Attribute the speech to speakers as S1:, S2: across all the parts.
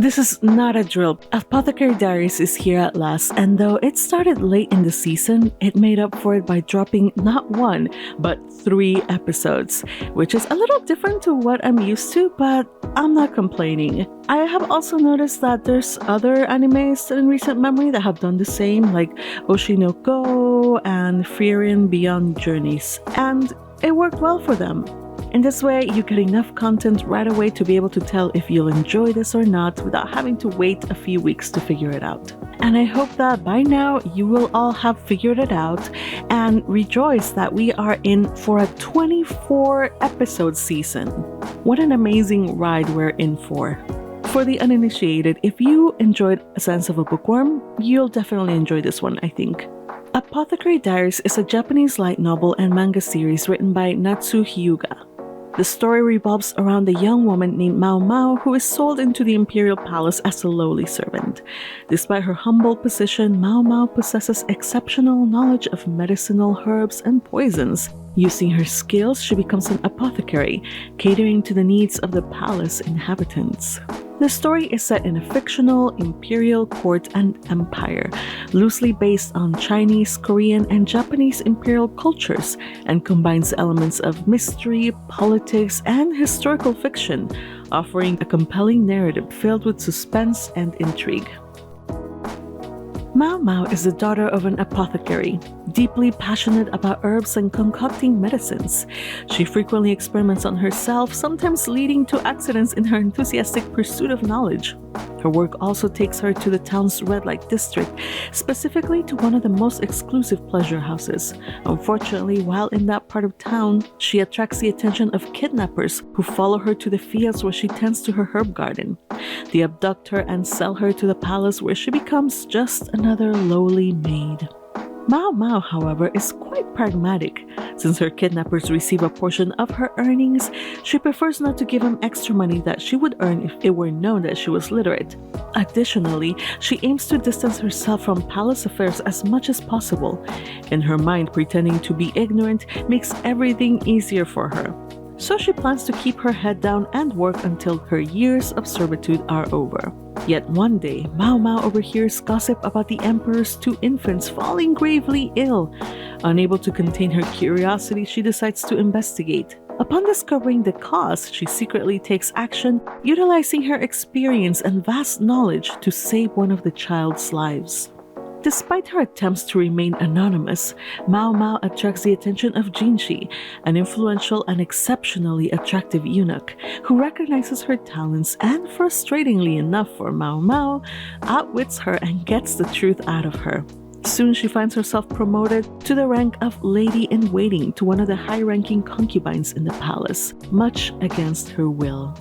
S1: This is not a drill. Apothecary Diaries is here at last, and though it started late in the season, it made up for it by dropping not one, but 3 episodes, which is a little different to what I'm used to, but I'm not complaining. I have also noticed that there's other animes in recent memory that have done the same, like Oshi no Go and Frieren Beyond Journeys, and it worked well for them. In this way, you get enough content right away to be able to tell if you'll enjoy this or not without having to wait a few weeks to figure it out. And I hope that by now you will all have figured it out and rejoice that we are in for a 24 episode season. What an amazing ride we're in for. For the uninitiated, if you enjoyed A Sense of a Bookworm, you'll definitely enjoy this one, I think. Apothecary Diaries is a Japanese light novel and manga series written by Natsu Hyuga. The story revolves around a young woman named Maomao who is sold into the Imperial Palace as a lowly servant. Despite her humble position, Maomao possesses exceptional knowledge of medicinal herbs and poisons. Using her skills, she becomes an apothecary, catering to the needs of the palace inhabitants. The story is set in a fictional imperial court and empire, loosely based on Chinese, Korean, and Japanese imperial cultures, and combines elements of mystery, politics, and historical fiction, offering a compelling narrative filled with suspense and intrigue. Maomao is the daughter of an apothecary, deeply passionate about herbs and concocting medicines. She frequently experiments on herself, sometimes leading to accidents in her enthusiastic pursuit of knowledge. Her work also takes her to the town's red light district, specifically to one of the most exclusive pleasure houses. Unfortunately, while in that part of town, she attracts the attention of kidnappers who follow her to the fields where she tends to her herb garden. They abduct her and sell her to the palace where she becomes just another lowly maid. Maomao, however, is quite pragmatic. Since her kidnappers receive a portion of her earnings, she prefers not to give them extra money that she would earn if it were known that she was literate. Additionally, she aims to distance herself from palace affairs as much as possible. In her mind, pretending to be ignorant makes everything easier for her. So she plans to keep her head down and work until her years of servitude are over. Yet one day, Maomao overhears gossip about the emperor's 2 infants falling gravely ill. Unable to contain her curiosity, she decides to investigate. Upon discovering the cause, she secretly takes action, utilizing her experience and vast knowledge to save one of the child's lives. Despite her attempts to remain anonymous, Maomao attracts the attention of Jinshi, an influential and exceptionally attractive eunuch who recognizes her talents and, frustratingly enough for Maomao, outwits her and gets the truth out of her. Soon she finds herself promoted to the rank of lady-in-waiting to one of the high-ranking concubines in the palace, much against her will.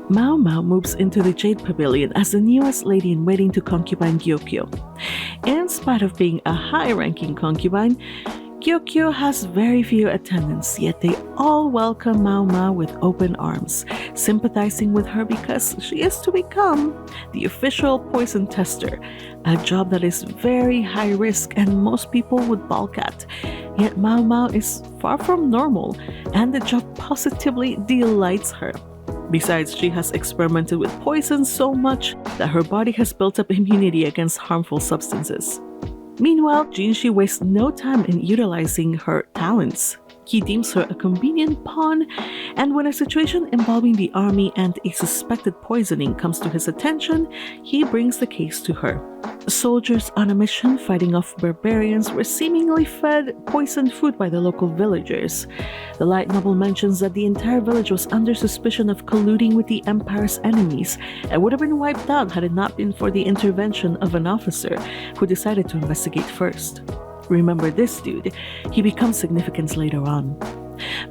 S1: Maomao moves into the Jade Pavilion as the newest lady-in-waiting to concubine Gyokyo. In spite of being a high-ranking concubine, Gyokyo has very few attendants, yet they all welcome Maomao with open arms, sympathizing with her because she is to become the official poison tester, a job that is very high risk and most people would balk at. Yet Maomao is far from normal, and the job positively delights her. Besides, she has experimented with poison so much that her body has built up immunity against harmful substances. Meanwhile, Jinshi wastes no time in utilizing her talents. He deems her a convenient pawn, and when a situation involving the army and a suspected poisoning comes to his attention, he brings the case to her. Soldiers on a mission fighting off barbarians were seemingly fed poisoned food by the local villagers. The light novel mentions that the entire village was under suspicion of colluding with the Empire's enemies and would have been wiped out had it not been for the intervention of an officer who decided to investigate first. Remember this dude, he becomes significant later on.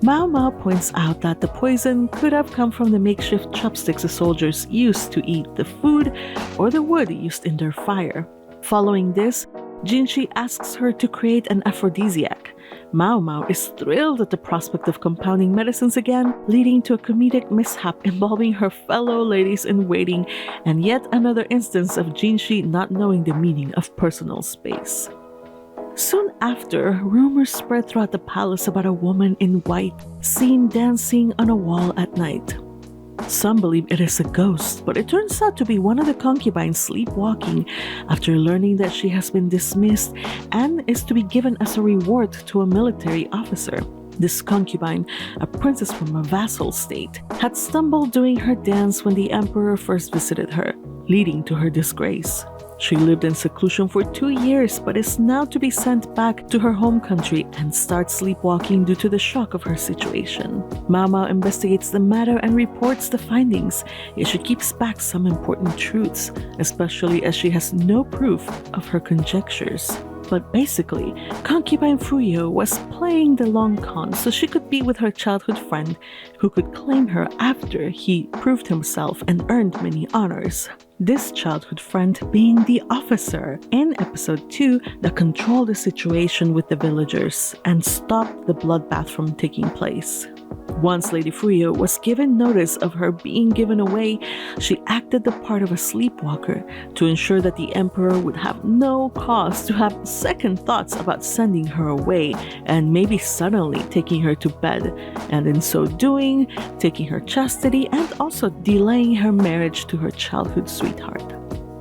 S1: Maomao points out that the poison could have come from the makeshift chopsticks the soldiers used to eat the food or the wood used in their fire. Following this, Jinshi asks her to create an aphrodisiac. Maomao is thrilled at the prospect of compounding medicines again, leading to a comedic mishap involving her fellow ladies-in-waiting and yet another instance of Jinshi not knowing the meaning of personal space. Soon after, rumors spread throughout the palace about a woman in white seen dancing on a wall at night. Some believe it is a ghost, but it turns out to be one of the concubines sleepwalking after learning that she has been dismissed and is to be given as a reward to a military officer. This concubine, a princess from a vassal state, had stumbled during her dance when the emperor first visited her, leading to her disgrace. She lived in seclusion for 2 years but is now to be sent back to her home country and start sleepwalking due to the shock of her situation. Maomao investigates the matter and reports the findings, yet she keeps back some important truths, especially as she has no proof of her conjectures. But basically, concubine Fuyo was playing the long con so she could be with her childhood friend who could claim her after he proved himself and earned many honors. This childhood friend being the officer in episode 2 that controlled the situation with the villagers and stopped the bloodbath from taking place. Once Lady Fuyo was given notice of her being given away, she acted the part of a sleepwalker to ensure that the emperor would have no cause to have second thoughts about sending her away and maybe suddenly taking her to bed, and in so doing, taking her chastity and also delaying her marriage to her childhood sweetheart.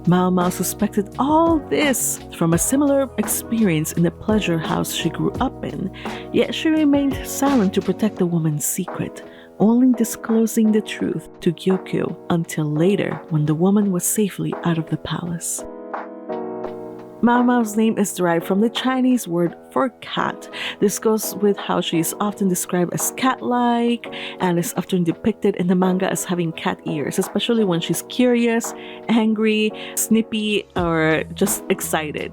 S1: Maomao suspected all this from a similar experience in the pleasure house she grew up in, yet she remained silent to protect the woman's secret, only disclosing the truth to Gyokyo until later when the woman was safely out of the palace. Maomao's name is derived from the Chinese word for cat. This goes with how she is often described as cat-like and is often depicted in the manga as having cat ears, especially when she's curious, angry, snippy, or just excited.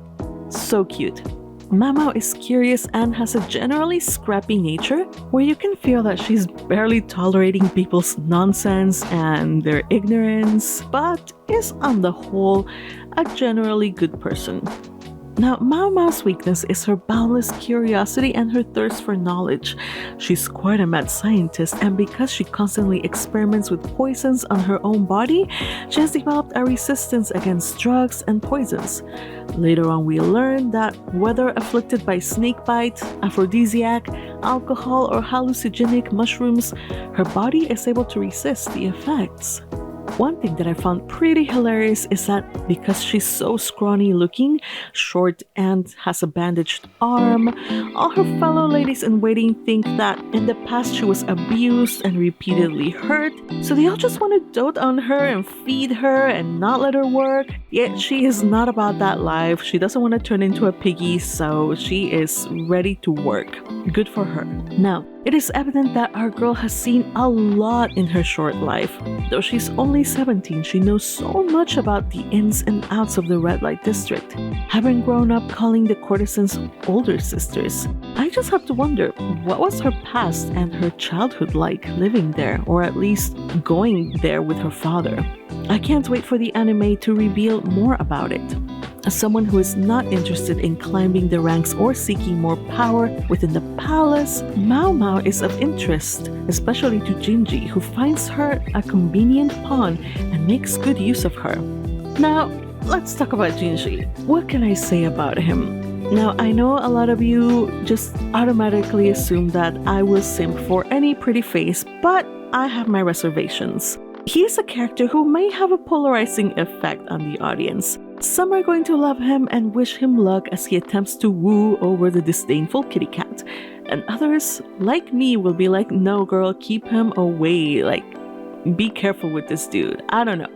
S1: So cute. Maomao is curious and has a generally scrappy nature where you can feel that she's barely tolerating people's nonsense and their ignorance, but is on the whole a generally good person. Now, Maomao's weakness is her boundless curiosity and her thirst for knowledge. She's quite a mad scientist, and because she constantly experiments with poisons on her own body, she has developed a resistance against drugs and poisons. Later on, we learn that whether afflicted by snakebite, aphrodisiac, alcohol, or hallucinogenic mushrooms, her body is able to resist the effects. One thing that I found pretty hilarious is that because she's so scrawny looking, short, and has a bandaged arm, all her fellow ladies in waiting think that in the past she was abused and repeatedly hurt, so they all just want to dote on her and feed her and not let her work. Yet she is not about that life. She doesn't want to turn into a piggy, so she is ready to work. Good for her. Now, it is evident that our girl has seen a lot in her short life. Though she's only 17, she knows so much about the ins and outs of the red light district, having grown up calling the courtesans older sisters. I just have to wonder, what was her past and her childhood like living there, or at least going there with her father? I can't wait for the anime to reveal more about it. As someone who is not interested in climbing the ranks or seeking more power within the palace, Maomao is of interest, especially to Jinshi, who finds her a convenient pawn and makes good use of her. Now, let's talk about Jinshi. What can I say about him? Now, I know a lot of you just automatically assume that I will simp for any pretty face, but I have my reservations. He is a character who may have a polarizing effect on the audience. Some are going to love him and wish him luck as he attempts to woo over the disdainful kitty cat. And others, like me, will be like, no girl, keep him away. Like, be careful with this dude. I don't know.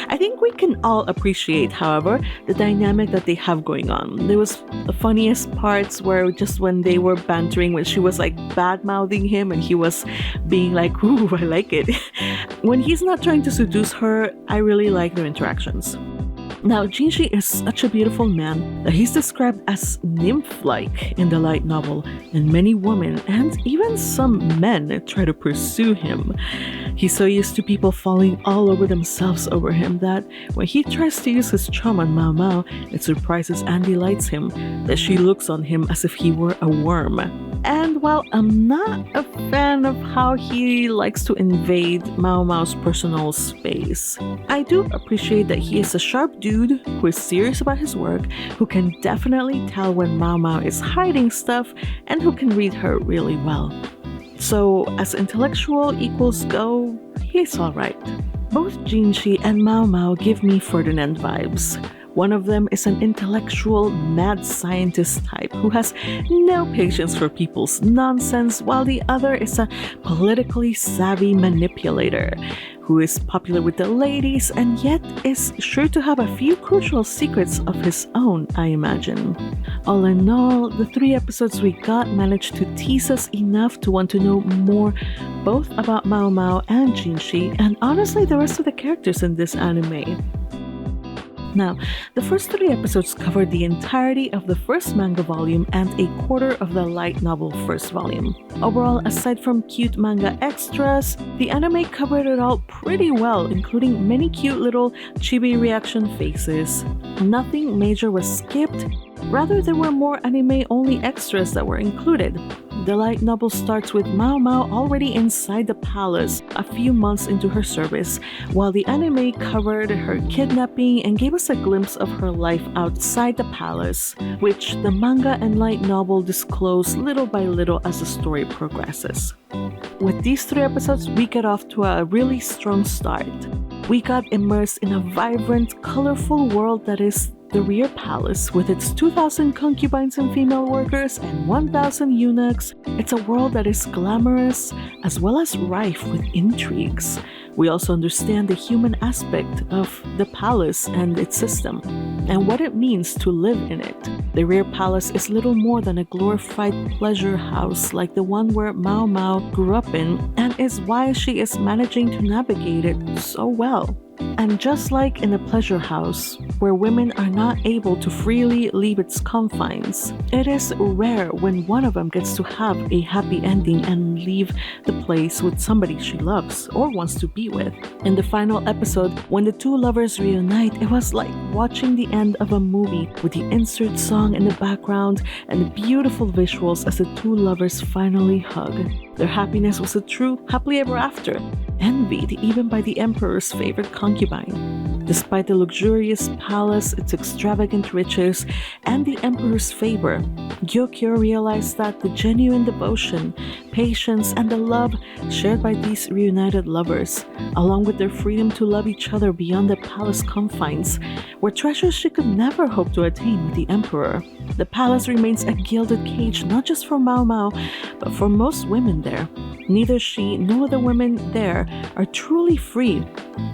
S1: I think we can all appreciate, however, the dynamic that they have going on. There was the funniest parts where just when they were bantering, when she was like bad-mouthing him and he was being like, ooh, I like it. When he's not trying to seduce her, I really like their interactions. Now, Jinshi is such a beautiful man that he's described as nymph-like in the light novel, and many women and even some men try to pursue him. He's so used to people falling all over themselves over him that when he tries to use his charm on Maomao, it surprises and delights him that she looks on him as if he were a worm. And while I'm not a fan of how he likes to invade Maomao's personal space, I do appreciate that he is a sharp dude who is serious about his work, who can definitely tell when Maomao is hiding stuff, and who can read her really well. So, as intellectual equals go, he's alright. Both Jinshi and Maomao give me Ferdinand vibes. One of them is an intellectual, mad scientist type who has no patience for people's nonsense, while the other is a politically savvy manipulator who is popular with the ladies and yet is sure to have a few crucial secrets of his own, I imagine. All in all, the 3 episodes we got managed to tease us enough to want to know more both about Maomao and Jinshi, and honestly the rest of the characters in this anime. Now, the first 3 episodes covered the entirety of the first manga volume and a quarter of the light novel first volume. Overall, aside from cute manga extras, the anime covered it all pretty well, including many cute little chibi reaction faces. Nothing major was skipped, rather there were more anime-only extras that were included. The light novel starts with Maomao already inside the palace a few months into her service, while the anime covered her kidnapping and gave us a glimpse of her life outside the palace, which the manga and light novel disclose little by little as the story progresses. With these 3 episodes, we get off to a really strong start. We got immersed in a vibrant, colorful world that is the Rear Palace, with its 2,000 concubines and female workers and 1,000 eunuchs. It's a world that is glamorous as well as rife with intrigues. We also understand the human aspect of the palace and its system, and what it means to live in it. The Rear Palace is little more than a glorified pleasure house like the one where Maomao grew up in, and is why she is managing to navigate it so well. And just like in a pleasure house, where women are not able to freely leave its confines, it is rare when one of them gets to have a happy ending and leave the place with somebody she loves or wants to be with. In the final episode, when the 2 lovers reunite, it was like watching the end of a movie with the insert song in the background and the beautiful visuals as the 2 lovers finally hug. Their happiness was a true happily ever after, envied even by the emperor's favorite concubine. Despite the luxurious palace, its extravagant riches, and the emperor's favor, Gyokyo realized that the genuine devotion, patience, and the love shared by these reunited lovers, along with their freedom to love each other beyond the palace confines, were treasures she could never hope to attain with the emperor. The palace remains a gilded cage not just for Maomao, but for most women there. Neither she nor the women there are truly free.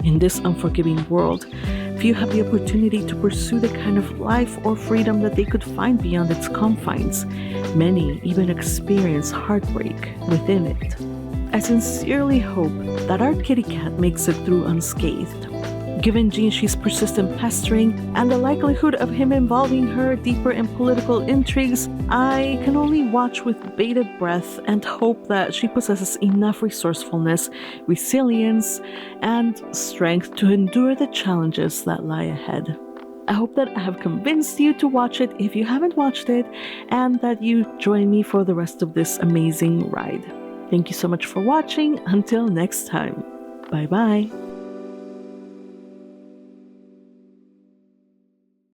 S1: In this unforgiving world, few have the opportunity to pursue the kind of life or freedom that they could find beyond its confines. Many even experience heartbreak within it. I sincerely hope that our kitty cat makes it through unscathed. Given Jinshi's persistent pestering and the likelihood of him involving her deeper in political intrigues, I can only watch with bated breath and hope that she possesses enough resourcefulness, resilience, and strength to endure the challenges that lie ahead. I hope that I have convinced you to watch it if you haven't watched it, and that you join me for the rest of this amazing ride. Thank you so much for watching. Until next time. Bye bye.